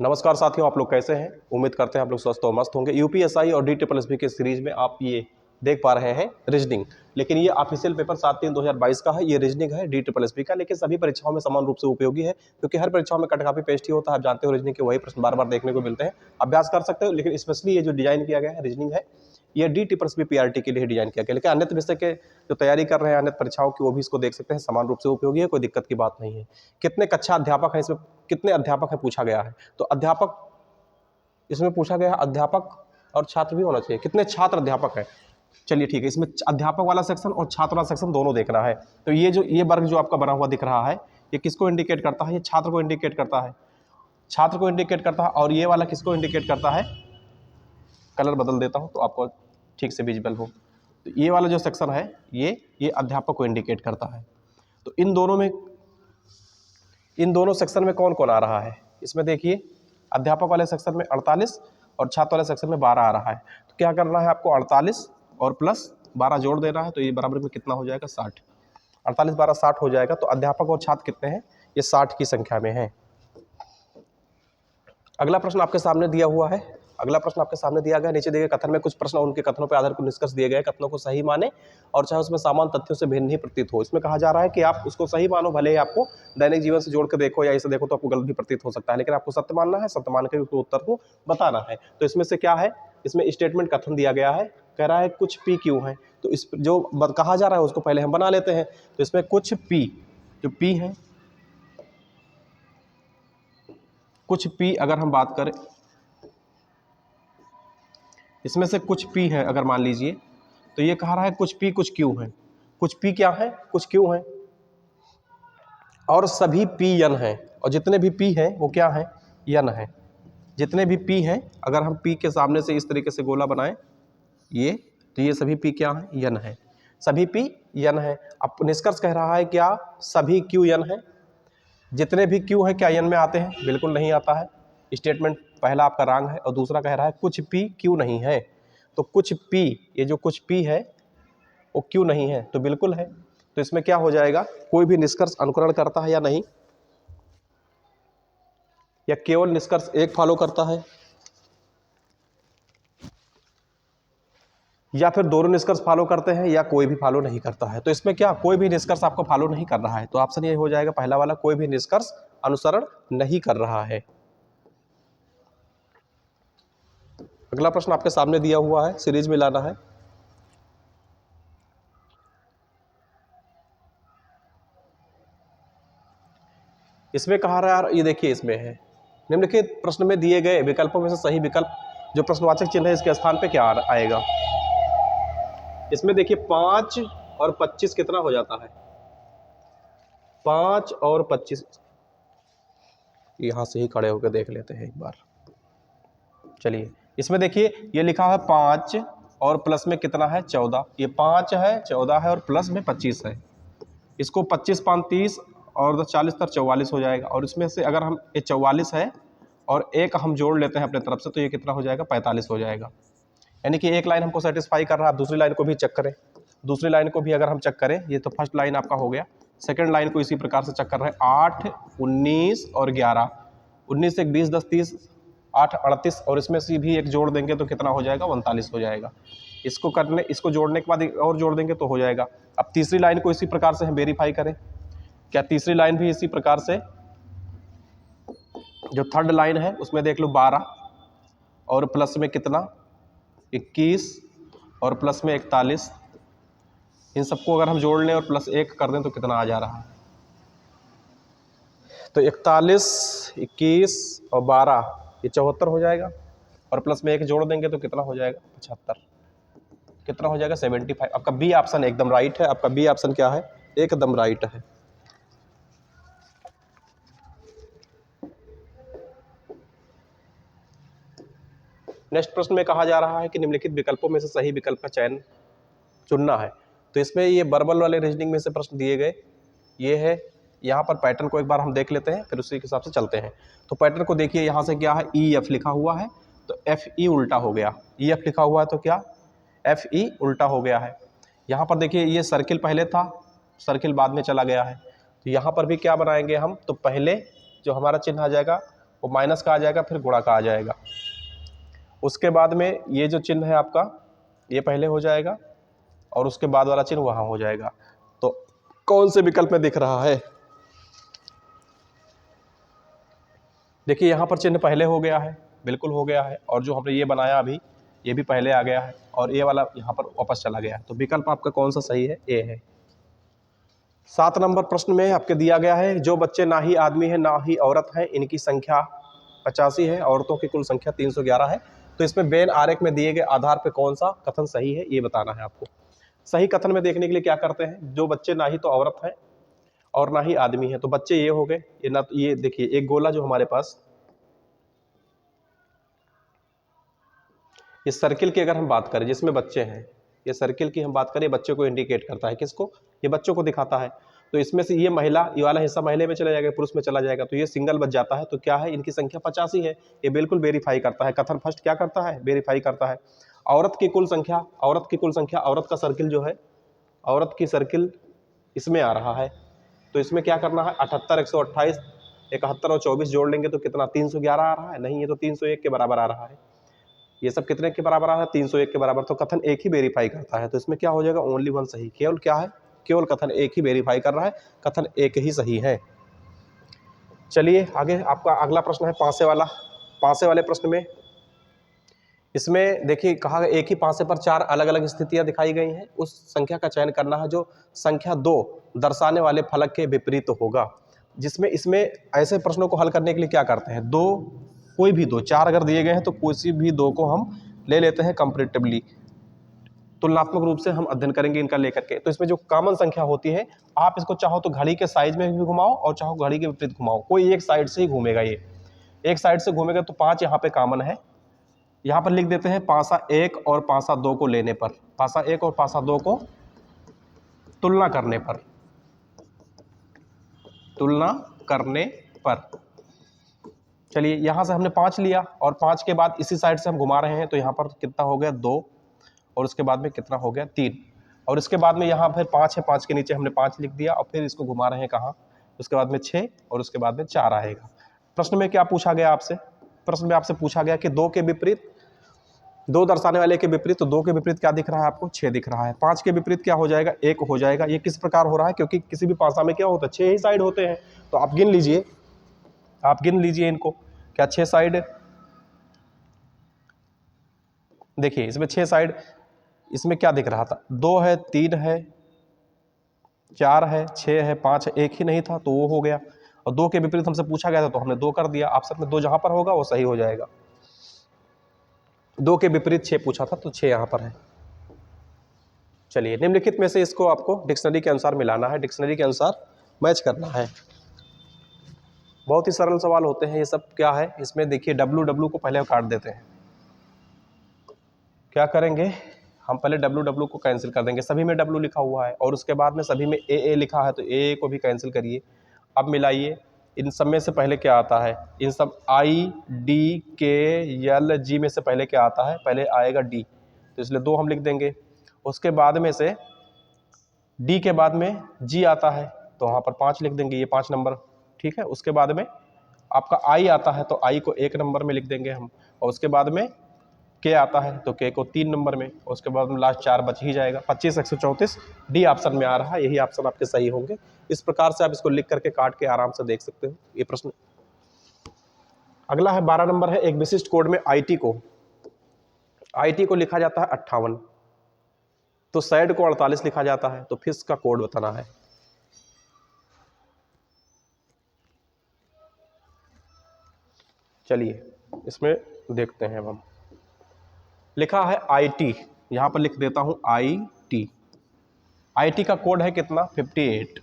नमस्कार साथियों, आप लोग कैसे हैं। उम्मीद करते हैं आप लोग स्वस्थ और मस्त होंगे। यूपीएसआई और DSSB के सीरीज में आप ये देख पा रहे हैं रीजनिंग, लेकिन ये ऑफिशियल पेपर 7/3/2022 का है। ये रीजनिंग है DSSB का, लेकिन सभी परीक्षाओं में समान रूप से उपयोगी है, क्योंकि हर परीक्षाओं में कट कॉपी पेस्ट ही होता है। आप जानते हो रीजनिंग के वही प्रश्न बार बार देखने को मिलते हैं, अभ्यास कर सकते हो। लेकिन स्पेशली ये जो डिजाइन किया गया है रीजनिंग है, ये DSSB PRT के लिए डिजाइन किया गया। लेकिन अन्य विषय के जो तैयारी कर रहे हैं अन्य परीक्षाओं की, वो भी इसको देख सकते हैं। समान रूप से उपयोगी है, कोई दिक्कत की बात नहीं है। कितने कक्षा अध्यापक हैं इसमें, कितने अध्यापक हैं पूछा गया है। तो अध्यापक इसमें पूछा गया है, अध्यापक और छात्र भी होना चाहिए। कितने छात्र अध्यापक हैं, चलिए ठीक है। इसमें अध्यापक वाला सेक्शन और छात्र वाला सेक्शन दोनों देखना है। तो ये वर्ग जो आपका बना हुआ दिख रहा है, ये किसको इंडिकेट करता है? ये छात्र को इंडिकेट करता है, छात्र को इंडिकेट करता है। और ये वाला किसको इंडिकेट करता है? कलर बदल देता हूं तो आपको ठीक से विजिबल हो। तो ये वाला जो सेक्शन है, ये अध्यापक को इंडिकेट करता है। तो इन दोनों सेक्शन में कौन कौन आ रहा है? इसमें देखिए, अध्यापक वाले सेक्शन में 48 और छात्र वाले सेक्शन में 12 आ रहा है। तो क्या करना है आपको? 48 और प्लस 12 जोड़ देना है। तो ये बराबर में कितना हो जाएगा? 60। 48 12 60 हो जाएगा। तो अध्यापक और छात्र कितने हैं? ये 60 की संख्या में है। अगला प्रश्न आपके सामने दिया हुआ है। अगला प्रश्न आपके सामने दिया गया, नीचे दिए गए कथन में कुछ प्रश्न उनके कथनों पर आधार को निष्कर्ष दिए गए, कथनों को सही माने और चाहे उसमें सामान्य तथ्यों से भिन्न ही प्रतीत हो। इसमें कहा जा रहा है कि आप उसको सही मानो, भले ही आपको दैनिक जीवन से जोड़ के देखो या इसे देखो तो आपको गलत भी प्रतीत हो सकता है, लेकिन आपको सत्य मानना है, सत्य मान के उसको उत्तर को बताना है। तो इसमें से क्या है? इसमें स्टेटमेंट कथन दिया गया है, कह रहा है कुछ पी क्यों है। तो इस जो कहा जा रहा है उसको पहले हम बना लेते हैं। तो इसमें कुछ पी, जो पी है, कुछ पी अगर हम बात करें, इसमें से कुछ पी है अगर मान लीजिए, तो ये कह रहा है कुछ पी कुछ क्यू है। कुछ पी क्या है? कुछ क्यू है। और सभी पी यन है, और जितने भी पी हैं वो क्या है? यन है। जितने भी पी हैं, अगर हम पी के सामने से इस तरीके से गोला बनाएं ये, तो ये सभी पी क्या है? यन है। सभी पी यन है। अब निष्कर्ष कह रहा है क्या? सभी क्यू यन है। जितने भी क्यू हैं क्या यन में आते हैं? बिल्कुल नहीं आता है। स्टेटमेंट पहला आपका रॉन्ग है। और दूसरा कह रहा है कुछ पी क्यू नहीं है। तो कुछ पी, ये जो कुछ पी है वो क्यू नहीं है, तो बिल्कुल है। तो इसमें क्या हो जाएगा? कोई भी निष्कर्ष अनुकरण करता है या नहीं, या केवल निष्कर्ष एक फॉलो करता है, या फिर दोनों निष्कर्ष फॉलो करते हैं, या कोई भी फॉलो नहीं करता है। तो इसमें क्या, कोई भी निष्कर्ष आपको फॉलो नहीं कर रहा है। तो ऑप्शन ये हो जाएगा पहला वाला, कोई भी निष्कर्ष अनुसरण नहीं कर रहा है। अगला प्रश्न आपके सामने दिया हुआ है, सीरीज में लाना है। इसमें कहा रहा है, ये देखिए इसमें है, निम्नलिखित प्रश्न में दिए गए विकल्पों में से सही विकल्प, जो प्रश्नवाचक चिन्ह है इसके स्थान पे क्या आएगा? इसमें देखिए 5 और 25 कितना हो जाता है? 5 और 25, यहां से ही खड़े होकर देख लेते हैं एक बार। चलिए, इसमें देखिए ये लिखा है 5 और प्लस में कितना है? 14। ये 5 है, 14 है और प्लस में 25 है। इसको 25 5 30 और 40 तक 44 हो जाएगा। और इसमें से अगर हम, ये 44 है और एक हम जोड़ लेते हैं अपने तरफ से, तो ये कितना हो जाएगा? 45 हो जाएगा। यानी कि एक लाइन हमको सेटिस्फाई कर रहा है। आप दूसरी लाइन को भी चेक करें। दूसरी लाइन को भी अगर हम चेक करें, ये तो फर्स्ट लाइन आपका हो गया। सेकंड लाइन को इसी प्रकार से चेक कर रहे हैं। 8 19 और 11, 19 एक 20 10 30, 8 38, और इसमें से भी एक जोड़ देंगे तो कितना हो जाएगा? 39 हो जाएगा। इसको जोड़ने के बाद एक और जोड़ देंगे तो हो जाएगा। अब तीसरी लाइन को इसी प्रकार से हम वेरीफाई करें। क्या तीसरी लाइन भी इसी प्रकार से, जो थर्ड लाइन है उसमें देख लो 12 और प्लस में कितना? 21 और प्लस में 41। इन सबको अगर हम जोड़ लें और प्लस 1 कर दें तो कितना आ जा रहा है? तो 41 21 और 12, ये 74 हो जाएगा। और प्लस में 1 जोड़ देंगे तो कितना हो जाएगा? 75। कितना हो जाएगा? 75। आपका बी ऑप्शन एकदम राइट है। आपका बी ऑप्शन क्या है? एकदम राइट है। नेक्स्ट प्रश्न में कहा जा रहा है कि निम्नलिखित विकल्पों में से सही विकल्प का चयन चुनना है। तो इसमें ये वर्बल वाले रीजनिंग में से प्रश्न दिए गए, ये है। यहाँ पर पैटर्न को एक बार हम देख लेते हैं, फिर उसी के हिसाब से चलते हैं। तो पैटर्न को देखिए, यहाँ से क्या है? EF लिखा हुआ है, तो FE उल्टा हो गया। EF लिखा हुआ है तो क्या? FE उल्टा हो गया है। यहाँ पर देखिए, ये सर्किल पहले था, सर्किल बाद में चला गया है। तो यहाँ पर भी क्या बनाएंगे हम? तो पहले जो हमारा चिन्ह आ जाएगा वो माइनस का आ जाएगा, फिर गुणा का आ जाएगा। उसके बाद में ये जो चिन्ह है आपका, ये पहले हो जाएगा और उसके बाद वाला चिन्ह वहाँ हो जाएगा। तो कौन से विकल्प में दिख रहा है? देखिए यहाँ पर चिन्ह पहले हो गया है, बिल्कुल हो गया है, और जो हमने ये बनाया अभी, ये भी पहले आ गया है, और ये वाला यहाँ पर वापस चला गया है। तो विकल्प आपका कौन सा सही है? ए है। 7 नंबर प्रश्न में आपके दिया गया है, जो बच्चे ना ही आदमी है ना ही औरत है, इनकी संख्या 85 है, औरतों की कुल संख्या 311 है। तो इसमें वेन आरेख में दिए गए आधार पर कौन सा कथन सही है, ये बताना है आपको। सही कथन में देखने के लिए क्या करते हैं, जो बच्चे ना ही तो औरत है और ना ही आदमी है, तो बच्चे ये हो गए, ये ना, ये देखिए एक गोला जो हमारे पास, ये सर्किल की अगर हम बात करें जिसमें बच्चे हैं, ये सर्किल की हम बात करें, बच्चों को इंडिकेट करता है, किसको? ये बच्चों को दिखाता है। तो इसमें से ये महिला, ये वाला हिस्सा महिला में चला जाएगा, पुरुष में चला जाएगा, तो ये सिंगल बच जाता है। तो क्या है, इनकी संख्या 85 है। ये बिल्कुल वेरीफाई करता है, कथन फर्स्ट क्या करता है, वेरीफाई करता है। औरत की कुल संख्या, औरत की कुल संख्या, औरत का सर्किल जो है, औरत की सर्किल इसमें आ रहा है। तो इसमें क्या करना है, 78, 128, 71 और 24 जोड़ लेंगे तो कितना, 311 आ रहा है? नहीं, ये तो 301 के बराबर आ रहा है। ये सब कितने के बराबर आ रहा है? 301 के बराबर। तो कथन एक ही वेरीफाई करता है, तो इसमें क्या हो जाएगा, ओनली वन सही। केवल क्या है, केवल कथन एक ही वेरीफाई कर रहा है, कथन एक ही सही है। चलिए आगे, आपका अगला प्रश्न है पांसे वाला। पांसे वाले प्रश्न में इसमें देखिए कहा एक ही पांसे पर 4 अलग अलग स्थितियां दिखाई गई हैं, उस संख्या का चयन करना है जो संख्या 2 दर्शाने वाले फलक के विपरीत होगा। जिसमें इसमें ऐसे प्रश्नों को हल करने के लिए क्या करते हैं, दो, कोई भी दो, 4 अगर दिए गए हैं तो किसी भी दो को हम ले लेते हैं कंपैरेटिवली, तुलनात्मक रूप से हम अध्ययन करेंगे इनका लेकर के। तो इसमें जो कॉमन संख्या होती है, आप इसको चाहो तो घड़ी के साइज में भी घुमाओ और चाहो घड़ी के विपरीत घुमाओ, कोई एक साइड से ही घूमेगा। ये एक साइड से घूमेगा, तो 5 यहाँ पे कॉमन है। यहाँ पर लिख देते हैं पासा 1 और पासा 2 को लेने पर, पासा 1 और पासा 2 को तुलना करने पर, तुलना करने पर। चलिए यहाँ से हमने 5 लिया और 5 के बाद इसी साइड से हम घुमा रहे हैं, तो यहाँ पर कितना हो गया, 2, और उसके बाद में कितना हो गया, 3, और इसके बाद में यहाँ फिर 5 है, 5 के नीचे हमने 5 लिख दिया और फिर इसको घुमा रहे हैं कहाँ, उसके बाद में 6 और उसके बाद में 4 आएगा। प्रश्न में क्या पूछा गया आपसे, प्रश्न में आपसे पूछा गया कि 2 के विपरीत, 2 दर्शाने वाले के विपरीत, तो 2 के विपरीत क्या दिख रहा है आपको, 6 दिख रहा है। 5 के विपरीत क्या हो जाएगा, 1 हो जाएगा। ये किस प्रकार हो रहा है, क्योंकि किसी भी पासा में क्या होता है, 6 ही साइड होते हैं। तो आप गिन लीजिए, आप गिन लीजिए इनको, क्या 6 साइड, देखिए इसमें 6 साइड, इसमें क्या दिख रहा था, 2 है, 3 है, 4 है, 6 है, 5 है, 1 ही नहीं था तो वो हो गया। और 2 के विपरीत हमसे पूछा गया था तो हमने 2 कर दिया। ऑप्शन में 2 जहां पर होगा वो सही हो जाएगा। 2 के विपरीत 6 पूछा था तो 6 यहाँ पर है। चलिए निम्नलिखित में से इसको आपको डिक्शनरी के अनुसार मिलाना है, डिक्शनरी के अनुसार मैच करना है। बहुत ही सरल सवाल होते हैं ये सब। क्या है इसमें, देखिए डब्ल्यू को पहले काट देते हैं। क्या करेंगे हम, पहले डब्ल्यू को कैंसिल कर देंगे, सभी में डब्ल्यू लिखा हुआ है, और उसके बाद में सभी में ए लिखा है तो ए को भी कैंसिल करिए। अब मिलाइए, इन सब में से पहले क्या आता है, इन सब आई डी के एल जी में से पहले क्या आता है, पहले आएगा डी, तो इसलिए 2 हम लिख देंगे। उसके बाद में से डी के बाद में जी आता है तो वहाँ पर 5 लिख देंगे, ये 5 नंबर, ठीक है। उसके बाद में आपका आई आता है तो आई को 1 नंबर में लिख देंगे हम, और उसके बाद में के आता है तो के को 3 नंबर में, और उसके बाद में लास्ट 4 बच ही जाएगा। 25, 134 डी ऑप्शन में आ रहा है, यही ऑप्शन आपके सही होंगे। इस प्रकार से आप इसको लिख करके काट के आराम से देख सकते हो ये प्रश्न। अगला है 12 नंबर है, एक विशिष्ट कोड में आईटी को लिखा जाता है 58, तो सैड को 48 लिखा जाता है, तो फिश का कोड बताना है। चलिए इसमें देखते हैं हम, लिखा है आईटी, यहां पर लिख देता हूं आईटी। आईटी का कोड है कितना, 58,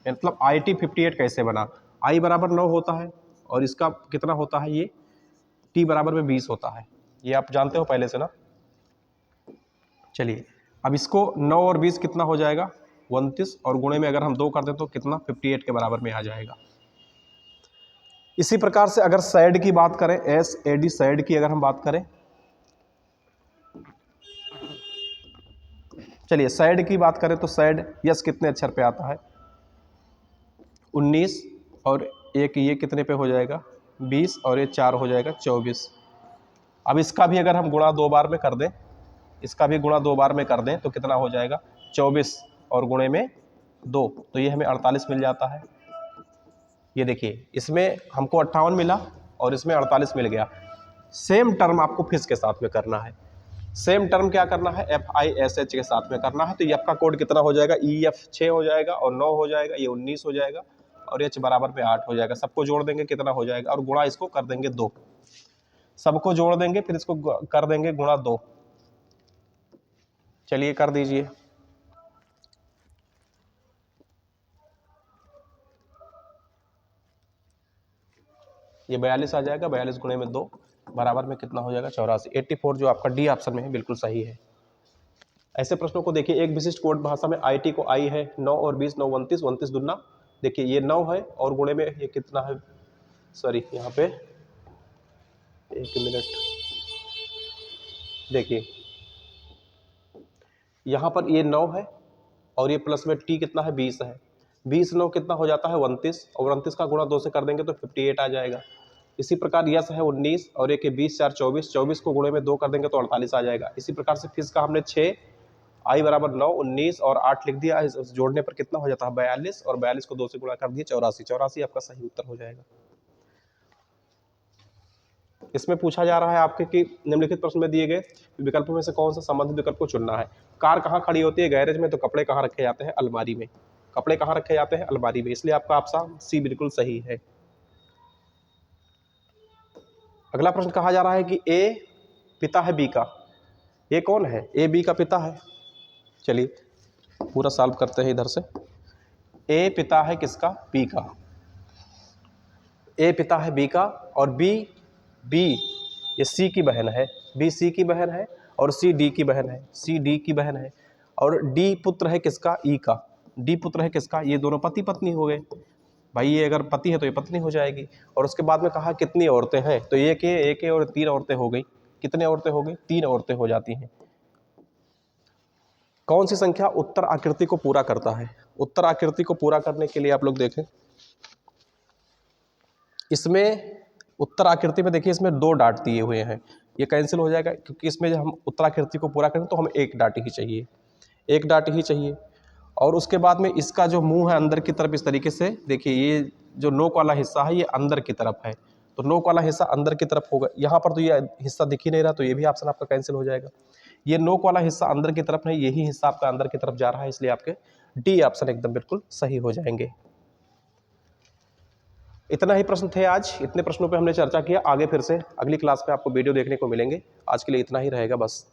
मतलब आईटी 58 कैसे बना, आई बराबर 9 होता है और इसका कितना होता है, ये टी बराबर में 20 होता है, ये आप जानते हो पहले से ना। चलिए अब इसको 9 और 20 कितना हो जाएगा, 29, और गुणे में अगर हम 2 कर दें तो कितना, 58 के बराबर में आ जाएगा। इसी प्रकार से अगर सैड की बात करें, SAD सैड की अगर हम बात करें, चलिए सैड की बात करें तो सैड यस कितने अक्षर पे आता है, 19, और एक ये कितने पे हो जाएगा, 20 और ये 4 हो जाएगा 24। अब इसका भी अगर हम गुणा 2 बार में कर दें, इसका भी गुणा 2 बार में कर दें तो कितना हो जाएगा 24 और गुणे में 2, तो ये हमें 48 मिल जाता है। ये देखिए इसमें हमको 58 मिला और इसमें 48 मिल गया। सेम टर्म आपको फिर के साथ में करना है। सेम टर्म क्या करना है, FISH के साथ में करना है। तो F का कोड कितना हो जाएगा, EF 6 हो जाएगा और 9 हो जाएगा, ये 19 हो जाएगा और H बराबर पे 8 हो जाएगा। सबको जोड़ देंगे कितना हो जाएगा और गुणा इसको कर देंगे 2। सबको जोड़ देंगे फिर इसको कर देंगे गुणा 2। चलिए कर दीजिए। ये 42 आ जाएगा, 42 गुणे में 2 बराबर में कितना हो जाएगा 84। 84 जो आपका डी ऑप्शन में है बिल्कुल सही है। ऐसे प्रश्नों को देखिए, एक विशिष्ट कोड भाषा में IT को I है 9 और 20 9 29 29 दुना, देखिए ये 9 है और गुणे में ये कितना है, सॉरी यहाँ पे 1 मिनट, देखिए यहाँ पर ये 9 है और ये प्लस में T कितना है 20 है। 20 9 कितना हो जाता है 29 और 29 का गुणा 2 से कर देंगे तो 58 आ जाएगा। इसी प्रकार यस है 19 और एक 20 4 24, 24 को गुणे में 2 कर देंगे तो 48 आ जाएगा। इसी प्रकार से फिर का हमने 6 I बराबर 9 19 और 8 लिख दिया, जोड़ने पर कितना हो जाता है 42 और 42 को 2 से गुणा कर दिए 84। 84 आपका सही उत्तर हो जाएगा। इसमें पूछा जा रहा है आपके कि निम्नलिखित प्रश्न में दिए गए विकल्पों में से कौन सा संबंधित विकल्प को चुनना है। कार कहाँ खड़ी होती है, गैरेज में, तो कपड़े कहाँ रखे जाते हैं, अलमारी में। कपड़े कहाँ रखे जाते हैं, अलमारी में, इसलिए आपका ऑप्शन सी बिल्कुल सही है। अगला प्रश्न कहा जा रहा है कि ए पिता है बी का, ये कौन है, ए बी का पिता है। चलिए पूरा सॉल्व करते हैं इधर से। ए पिता है किसका, बी का। ए पिता है बी का और बी ये सी की बहन है, बी सी की बहन है और सी डी की बहन है, सी डी की बहन है और डी पुत्र है किसका, ई का। डी पुत्र है किसका, ये दोनों पति पत्नी हो गए भाई, ये अगर पति है तो ये पत्नी हो जाएगी। और उसके बाद में कहा कितनी औरतें हैं, तो एक और 3 औरतें हो गई। कितने औरतें हो गई, 3 औरतें हो जाती हैं। कौन सी संख्या उत्तर आकृति को पूरा करता है। उत्तर आकृति को पूरा करने के लिए आप लोग देखें, इसमें उत्तर आकृति में देखिए इसमें 2 डाट दिए हुए हैं, ये कैंसिल हो जाएगा क्योंकि इसमें जब हम उत्तर आकृति को पूरा करें तो हमें 1 डाट ही चाहिए, 1 डाट ही चाहिए। और उसके बाद में इसका जो मुंह है अंदर की तरफ इस तरीके से, देखिए ये जो नोक वाला हिस्सा है ये अंदर की तरफ है, तो नोक वाला हिस्सा अंदर की तरफ होगा। यहाँ पर तो ये हिस्सा दिख ही नहीं रहा, तो ये भी ऑप्शन आपका कैंसिल हो जाएगा। ये नोक वाला हिस्सा अंदर की तरफ नहीं, यही हिस्सा आपका अंदर की तरफ जा रहा है, इसलिए आपके डी ऑप्शन एकदम बिल्कुल सही हो जाएंगे। इतना ही प्रश्न थे आज, इतने प्रश्नों पे हमने चर्चा किया। आगे फिर से अगली क्लास में आपको वीडियो देखने को मिलेंगे। आज के लिए इतना ही रहेगा बस।